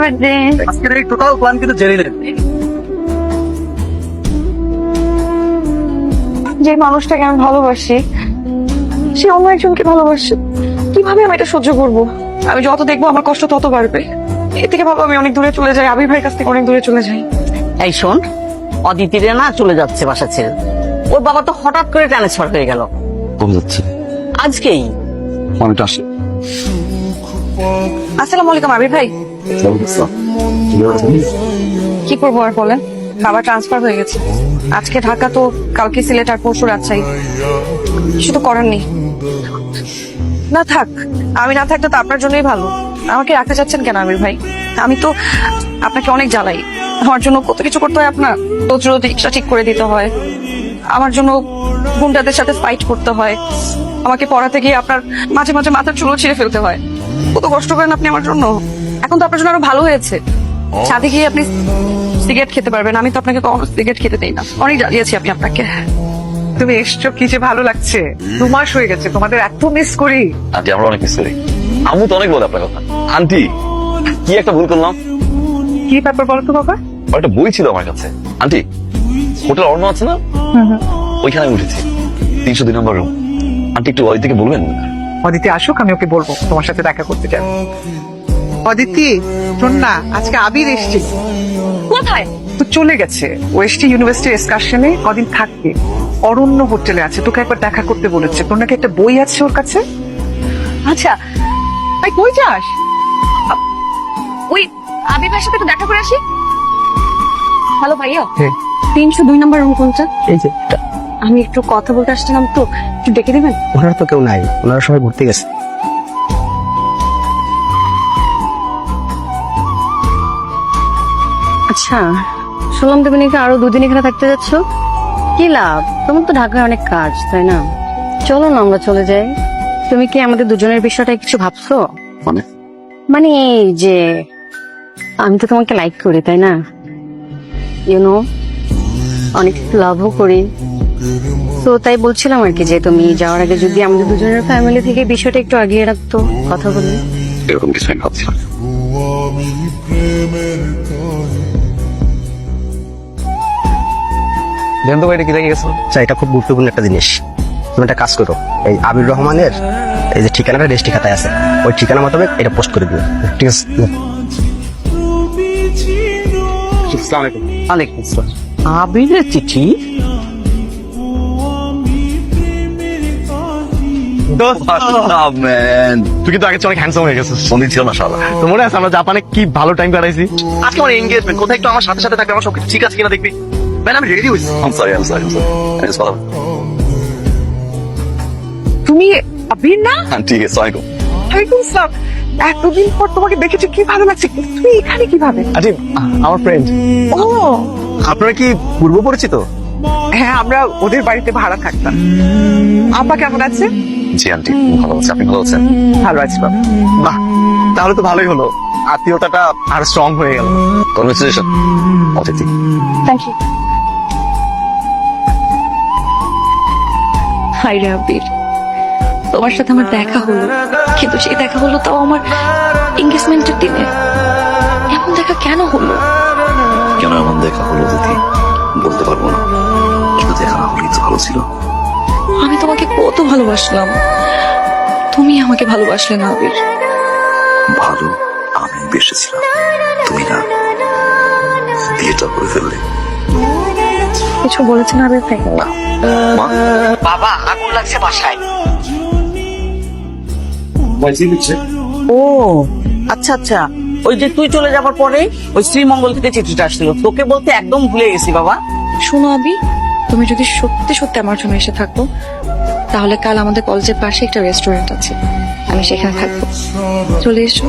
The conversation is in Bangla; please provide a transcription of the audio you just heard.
বার্থডে। আজকের এই টোটাল প্ল্যান কিন্তু জেরিনের। যে মানুষটাকে আমি ভালোবাসি সে অন্য একজনকে ভালোবাসে, কিভাবে আমি এটা সহ্য করব? আমি যত দেখবো আমার কষ্ট তত বাড়বে। এর থেকে ভাবো আমি অনেক দূরে চলে যাই, আবির ভাইয়ের কাছ থেকে অনেক দূরে চলে যাই। এই শোন, অদিতিরে না চলে যাচ্ছে বাসা ছেড়ে। ওর বাবা তো হঠাৎ করে ট্রান্সফার হয়ে গেল। কমে যাচ্ছে আজকেই অনেকটা আসে। আসসালামু আলাইকুম আবির ভাই। কি করবো আর বলেন, বাবা ট্রান্সফার হয়ে গেছে। আজকে ঢাকা তো কালকে সিলেট আর পরশু রাজশাহী। কিছু তো করার নেই। না থাক, আমি না থাকলে তো আপনার জন্যই ভালো। আমাকে রাখতে চাচ্ছেন কেন আমির ভাই? আমি তো আপনাকে অনেক জ্বালাই। আমার জন্য কত কিছু করতে হয় আপনার। রোজ রোজ রিক্সা ঠিক করে দিতে হয়, আমার জন্য গুন্ডাদের সাথে ফাইট করতে হয়, আমাকে পড়াতে গিয়ে আপনার মাঝে মাঝে মাথার চুলো ছিঁড়ে ফেলতে হয়। কত কষ্ট করেন আপনি আমার জন্য। এখন তো আপনার জন্য আরো ভালো হয়েছে, সাথে গিয়ে আপনি সিগারেট খেতে পারবেন। আমি তো আপনাকে কখনো সিগারেট খেতে দেই না। অনেক জ্বালিয়েছি আমি আপনাকে। তুমি এসছো, কি যে ভালো লাগছে। 2 মাস হয়ে গেছে, তোমাদের এত মিস করি। আন্টি আমরা অনেক মিস করি। আম্মু তো অনেক বলে আপনার কথা। আন্টি কি একটা ভুল করলাম। কি ব্যাপার বলো তো বাবা? একটা বই ছিল আমার কাছে। আন্টি হোটেল অর্ণ আছে না, ওইখানে আমি উঠেছি 302 নম্বর রুম। আন্টি একটু ওই থেকে বলবেন? অদিতি আসুক, আমি ওকে বলবো তোমার সাথে দেখা করতে যাবো। অদিতি শোন না, আজকে আবির এসছে। কোথায়? তো চলে গেছে, ও এসছে ইউনিভার্সিটি এক্সকারশনে, কদিন থাকবে। অরণ্য হোটেলে আছে, তোকে একবার দেখা করতে বলেছে। তোর নাকি একটা বই আছে ওর কাছে। আচ্ছা, ভাই কই যাস? ওই আবির ভাইয়ের সাথে একটু দেখা করে আসি। হ্যালো ভাইয়া, হ্যাঁ 302 নম্বর রুম কোনটা? এই যে আমি একটু কথা বলতে আসছিলাম, তো একটু ডেকে দিবেন? ওনারা তো কেউ নাই, ওনারা সবাই ঘুরতে গেছে। আচ্ছা, শুনলাম তুমি নাকি আরো 2 দিন এখানে থাকতে যাচ্ছ। কি লাভ? তোমার তো ঢাকায় অনেক কাজ, তাই না? চলো না আমরা চলে যাই। তুমি কি আমাদের দুজনের বিষয়টা কিছু ভাবছো? মানে মানে এই যে আমি তো তোমাকে লাইক করি, তাই না? ইউনো, অনেক লাভও করি। তো তাই বলছিলাম আর কি, যে তুমি যাওয়ার আগে যদি আমাদের দুজনের ফ্যামিলি থেকে বিষয়টা একটু আগিয়ে রাখতো, কথা বলে। এরকম কিছু আমি ভাবছি না। জানতো ভাই এটা কি লেগে গেছে? আচ্ছা, এটা খুব গুরুত্বপূর্ণ একটা জিনিস। তুমি একটা কাজ করো, এই আবির রহমানের এই যে ঠিকানাটা রেজিস্ট্রি খাতায় আছে, ওই ঠিকানা মোতাবেক এটা পোস্ট করে দিও, ঠিক আছে? আলাইকুম আসসালাম। আবিরের চিঠি? তুই কিন্তু আগে অনেক হ্যান্ডসাম হয়ে গেছিস। ফোনই ছিল না শালা। তো মনে আছে আমরা জাপানে কি ভালো টাইম কাটাইছি? আজকে আমার এনগেজমেন্ট, কোথায় একটু আমার সাথে সাথে থাকবে, আমার সবকিছু ঠিক আছে কিনা দেখবি। ম্যান আমি রেডি হইছি। I'm sorry. তুমি আবির না? আন্টি আসসালামু আলাইকুম। ওয়ালাইকুম আসসালাম। এতদিন পর তোমাকে দেখেছি, কি ভালো লাগছে। তুমি এখানে কিভাবে? আন্টি আমার ফ্রেন্ড। ও আপনারা কি পূর্ব পরিচিত? হ্যাঁ, আমরা ওদের বাড়িতে ভাড়া থাকতাম। আব্বা কেমন আছে? জি আন্টি ভালো আছে। আপনি ভালো আছেন? ভালো আছি বাবা। বাহ, তাহলে তো ভালোই হলো, আত্মীয়তাটা আর স্ট্রং হয়ে গেল। Congratulation Aditi. Thank you. Hi রে আবির, তোমার সাথে আমার দেখা হলো, কিন্তু সেই দেখা হলো তাও আমার এনগেজমেন্টের দিনে। এমন দেখা কেন হলো? কেন এমন দেখা হলো অদিতি বলতে পারবো না, কিন্তু দেখা না হলেই তো ভালো ছিল। আমি তোমাকে কত ভালোবাসলাম, তুমি আমাকে ভালোবাসলে না আবির। ভালো আমি বেসেছিলাম, তুমি না। বিয়েটা করে ফেললে। কিছু বলেছেন আবির ভাই? না মা, বাবা আগুন লাগছে বাসায়। ও আচ্ছা আচ্ছা, ওই যে তুই চলে যাবার পরে ওই শ্রীমঙ্গল থেকে চিঠিটা আসছিল, তোকে বলতে একদম ভুলে গেছি বাবা। শোনো আবি, তুমি যদি সত্যি সত্যি আমার জন্য এসে থাকো, তাহলে কাল আমাদের কলেজের পাশে একটা রেস্টুরেন্ট আছে, আমি সেখানে থাকবো। চলে এসো।